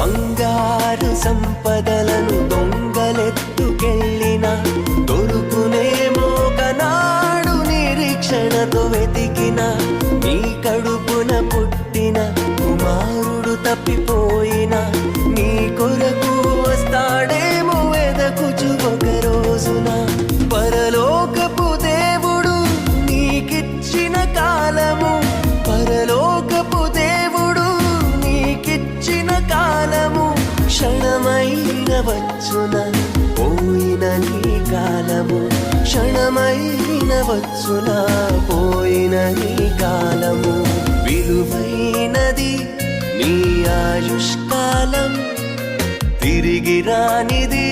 బంగారు సంపదలను దొంగలెత్తుకెళ్ళిన దొరుకునేమో కనాడు నిరీక్షణతో వెతికిన నీ కడుపున పుట్టిన కుమారుడు తప్పిపోయిన నీ కొరకు వస్తాడేమో వెదకుచు ఒక రోజున పరలోకపు దేవుడు నీకిచ్చిన కాలము పరలోకపు దేవుడు నీకిచ్చిన కాలము క్షణమైన వచ్చున పోయిన నీ కాలము క్షణమైన వచ్చున పోయిన నీ కాలము విలువైనది నీ ఆయుష్కాలం తిరిగి రానిది